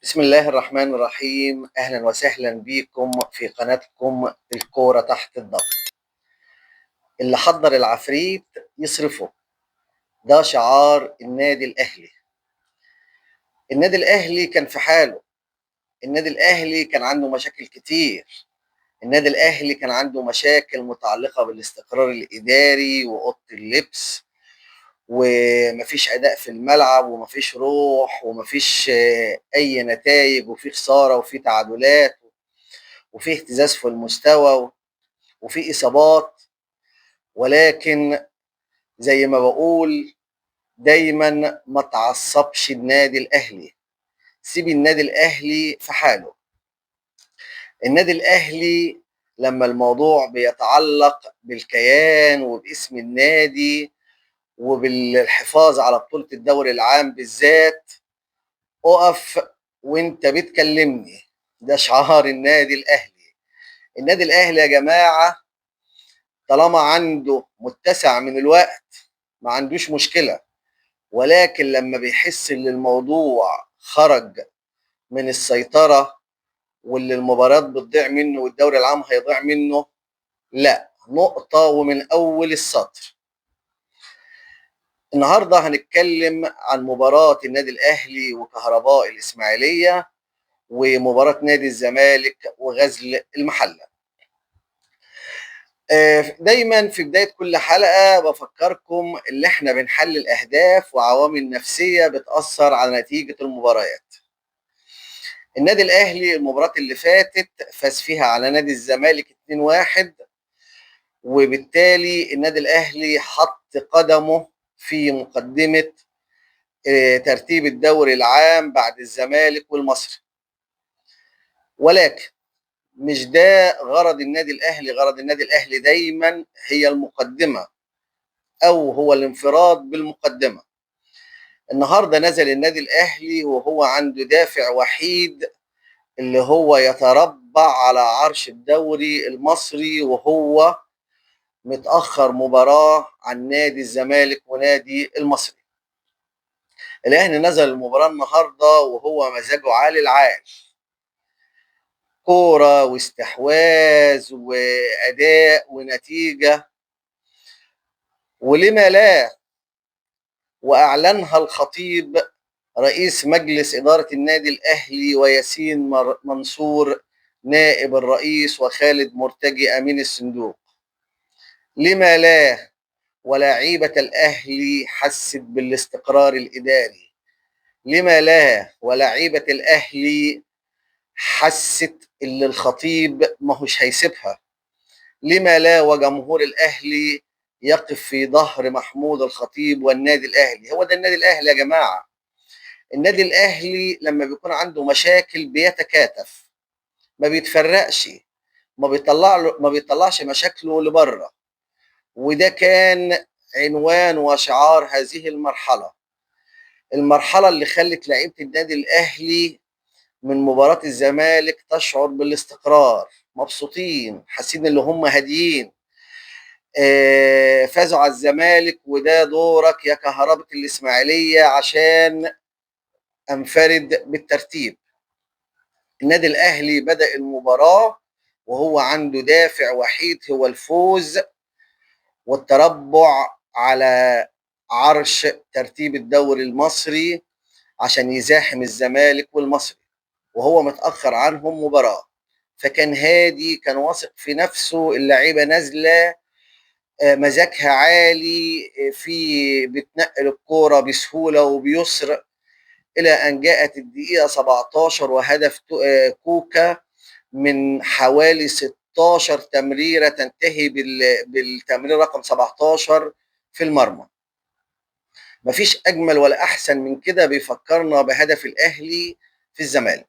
بسم الله الرحمن الرحيم. أهلا وسهلا بكم في قناتكم الكورة تحت الضغط. اللي حضر العفريت يصرفه، ده شعار النادي الأهلي. النادي الأهلي كان في حاله، النادي الأهلي كان عنده مشاكل كتير. النادي الأهلي كان عنده مشاكل متعلقة بالاستقرار الإداري وأوضة اللبس، ومفيش أداء في الملعب، ومفيش روح، ومفيش أي نتائج، وفي خسارة وفي تعادلات، وفي اهتزاز في المستوى، وفي إصابات. ولكن زي ما بقول دايما، ما تعصبش النادي الأهلي، سيب النادي الأهلي في حاله. النادي الأهلي لما الموضوع بيتعلق بالكيان وباسم النادي وبالحفاظ على بطولة الدوري العام بالذات، أقف وانت بتكلمني. ده شعار النادي الأهلي. النادي الأهلي يا جماعة طالما عنده متسع من الوقت ما عندوش مشكلة، ولكن لما بيحس ان الموضوع خرج من السيطرة، واللي المباريات بتضيع منه والدوري العام هيضيع منه، لا، نقطة ومن أول السطر. النهاردة هنتكلم عن مباراة النادي الأهلي وكهرباء الإسماعيلية، ومباراة نادي الزمالك وغزل المحلة. دايما في بداية كل حلقة بفكركم اللي احنا بنحلل أهداف وعوامل نفسية بتأثر على نتيجة المباريات. النادي الأهلي المباراة اللي فاتت فاز فيها على نادي الزمالك 2-1، وبالتالي النادي الأهلي حط قدمه في مقدمة ترتيب الدوري العام بعد الزمالك والمصري. ولكن مش ده غرض النادي الأهلي. غرض النادي الأهلي دايما هي المقدمة، أو هو الانفراد بالمقدمة. النهاردة نزل النادي الأهلي وهو عنده دافع وحيد، اللي هو يتربع على عرش الدوري المصري، وهو متأخر مباراة عن نادي الزمالك ونادي المصري. الأهلي نزل المباراة النهاردة وهو مزاجه عالي العال، كورة واستحواذ وأداء ونتيجة، ولما لا، وأعلنها الخطيب رئيس مجلس إدارة النادي الأهلي وياسين منصور نائب الرئيس وخالد مرتجي أمين الصندوق. لما لا، ولاعيبة الأهلي حست بالاستقرار الإداري. لما لا، ولاعيبة الأهلي حست إن الخطيب ماهوش هيسيبها. لما لا، وجمهور الأهلي يقف في ظهر محمود الخطيب والنادي الأهلي. هو ده النادي الأهلي يا جماعة. النادي الأهلي لما بيكون عنده مشاكل بيتكاتف، ما بيتفرقش، ما بيطلعش مشاكله لبره. وده كان عنوان وشعار هذه المرحلة اللي خلت لعيبة النادي الأهلي من مباراة الزمالك تشعر بالاستقرار، مبسوطين، حاسين اللي هم هاديين. فازوا على الزمالك، وده دورك يا كهربة الإسماعيلية عشان أنفرد بالترتيب. النادي الأهلي بدأ المباراة وهو عنده دافع وحيد، هو الفوز والتربع على عرش ترتيب الدوري المصري عشان يزاحم الزمالك والمصري، وهو متأخر عنهم مباراة. فكان هادي، كان واثق في نفسه. اللعيبة نازلة مزاجها عالي، في بتنقل الكورة بسهولة وبيسر، إلى أن جاءت الدقيقة 17 وهدف كوكا من حوالي 16 تمريرة تنتهي بالتمرير رقم 17 في المرمى. مفيش أجمل ولا أحسن من كده، بيفكرنا بهدف الأهلي في الزمالك.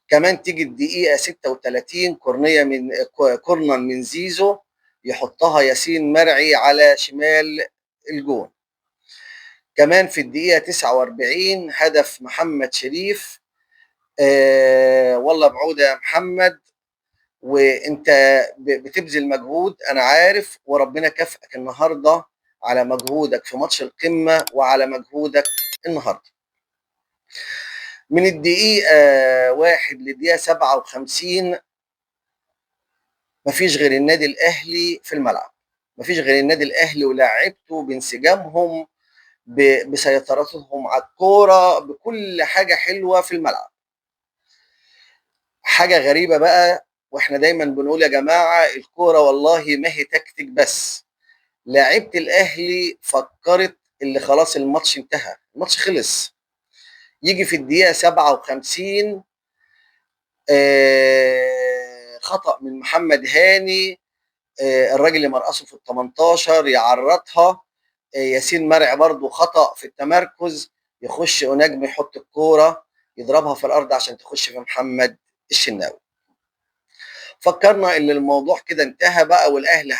كمان تيجي الدقيقة 36 كورنر من زيزو، يحطها ياسين مرعي على شمال الجون. كمان في الدقيقة 49 هدف محمد شريف. والله بعودة يا محمد، وانت بتبذل مجهود، انا عارف، وربنا كافئك النهارده على مجهودك في ماتش القمة وعلى مجهودك النهارده. من الدقيقة 1 للدقيقة 57 مفيش غير النادي الأهلي في الملعب، مفيش غير النادي الأهلي ولاعيبته بانسجامهم بسيطرتهم على الكورة بكل حاجة حلوة في الملعب. حاجة غريبة بقى، واحنا دايما بنقول يا جماعة الكورة والله ما هي تكتيك بس. لاعيبة الأهلي فكرت اللي خلاص الماتش انتهى، الماتش خلص، يجي في الدقيقة 57 خطأ من محمد هاني، الراجل اللي مرقصه في ال 18 يعرضها، ياسين مرعي برضه خطأ في التمركز، يخش ونجم يحط الكورة يضربها في الأرض عشان تخش في محمد الشناوي. فكرنا ان الموضوع كده انتهى بقى، والاهلي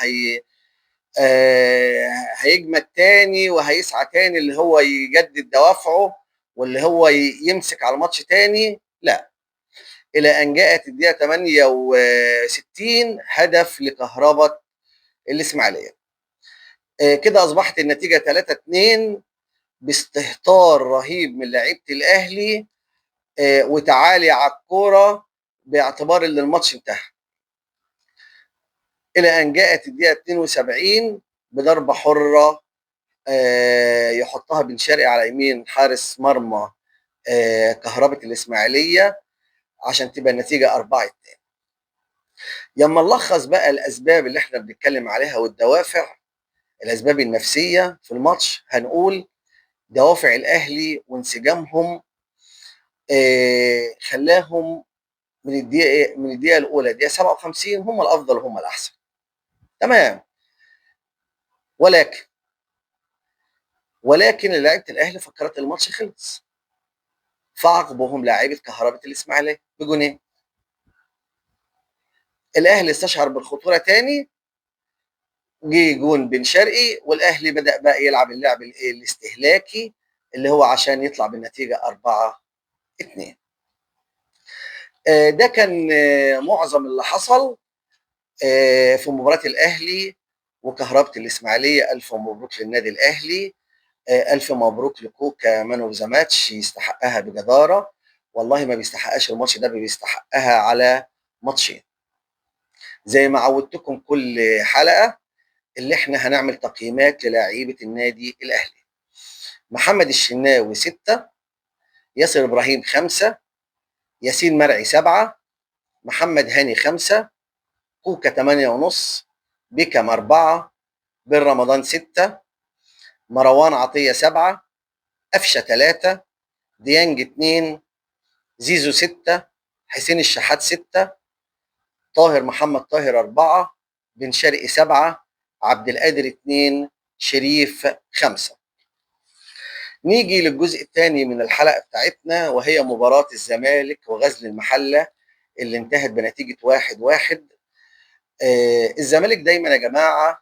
هيجمد تاني وهيسعى تاني اللي هو يجدد دوافعه واللي هو يمسك على الماتش تاني. لا، الى ان جاءت الدقيقه 68 هدف لكهربا الاسماعيليه. كده اصبحت النتيجه 3-2 باستهتار رهيب من لعيبه الاهلي وتعالي على الكوره باعتبار ان الماتش انتهى. الى ان جاءت الدقيقه 72 بضربه حره يحطها بن شرقي على يمين حارس مرمى كهربة الاسماعيليه عشان تبقى النتيجه 4-2. لما نلخص بقى الاسباب اللي احنا بنتكلم عليها والدوافع، الاسباب النفسيه في الماتش، هنقول دوافع الاهلي وانسجامهم خلاهم من الدقيقه الاولى الدقيقه 57 هم الافضل هم الاحسن. تمام. ولكن لعيبه الاهلي فكرت الماتش خلص، فعاقبهم لاعيبه كهرباء الاسماعيليه بجونين. الاهلي استشعر بالخطوره تاني، جه جون بن شرقي والاهلي بدا بقى يلعب اللعب الاستهلاكي اللي هو عشان يطلع بالنتيجه 4-2. ده كان معظم اللي حصل في مباراه الاهلي وكهرباء الاسماعيليه. الف مبروك للنادي الاهلي، الف مبروك لكوكا مان اوف ذا ماتش، يستحقها بجداره. والله ما بيستحقهاش الماتش ده، بيستحقها على ماتشين. زي ما عودتكم كل حلقه اللي احنا هنعمل تقييمات للاعيبه النادي الاهلي. محمد الشناوي 6، ياسر ابراهيم 5، ياسين مرعي 7، محمد هاني 5، كوكا 8.5، بيكام 4، بن رمضان 6، مروان عطيه 7، قفشه 3، ديانج 2، زيزو 6، حسين الشحات 6، طاهر محمد طاهر 4، بن شرقي 7، عبد القادر 2، شريف 5. نيجي للجزء الثاني من الحلقة بتاعتنا وهي مباراة الزمالك وغزل المحلة اللي انتهت بنتيجة 1-1. الزمالك دايما يا جماعة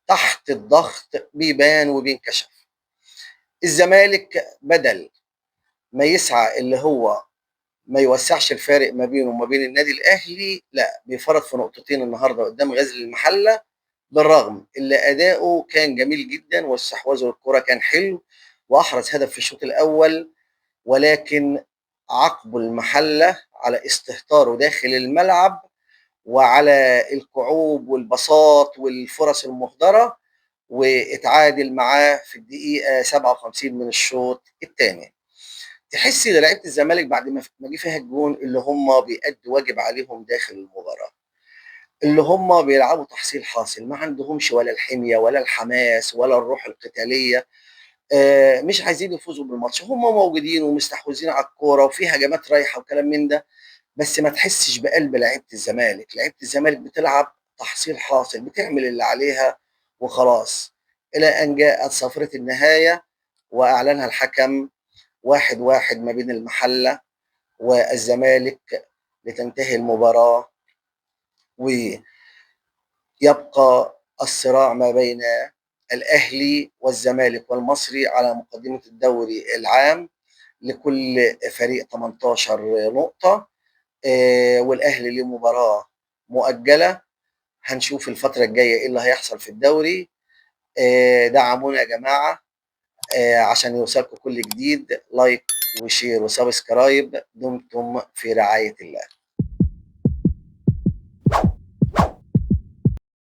تحت الضغط بيبان وبينكشف. الزمالك بدل ما يسعى اللي هو ما يوسعش الفارق ما بينه وما بين النادي الاهلي، لا، بيفرط في نقطتين النهارده قدام غزل المحله، بالرغم اللي اداؤه كان جميل جدا واستحواذه للكره كان حلو واحرز هدف في الشوط الاول، ولكن عقب المحله على استهتاره داخل الملعب وعلى الكعوب والبساط والفرص المهدره، واتعادل معاه في الدقيقه 57 من الشوط الثاني. تحسي ان لعيبه الزمالك بعد ما جه فيها الجون اللي هم بيأدوا واجب عليهم داخل المباراه، اللي هم بيلعبوا تحصيل حاصل، ما عندهمش ولا الحميه ولا الحماس ولا الروح القتاليه، مش عايزين يفوزوا بالماتش، هم موجودين ومستحوذين على الكوره وفي هجمات رايحه وكلام من ده، بس ما تحسش بقلب لعيبه الزمالك. لعيبه الزمالك بتلعب تحصيل حاصل، بتعمل اللي عليها وخلاص. الى ان جاءت صفره النهايه واعلنها الحكم 1-1 ما بين المحله والزمالك لتنتهي المباراة ويبقى الصراع ما بين الأهلي والزمالك والمصري على مقدمة الدوري العام، لكل فريق 18 نقطة، والأهلي له مباراة مؤجلة. هنشوف الفترة الجاية إيه اللي هيحصل في الدوري. دعمونا يا جماعة عشان يوصلكم كل جديد. لايك وشير وسبسكرايب. دمتم في رعاية الله.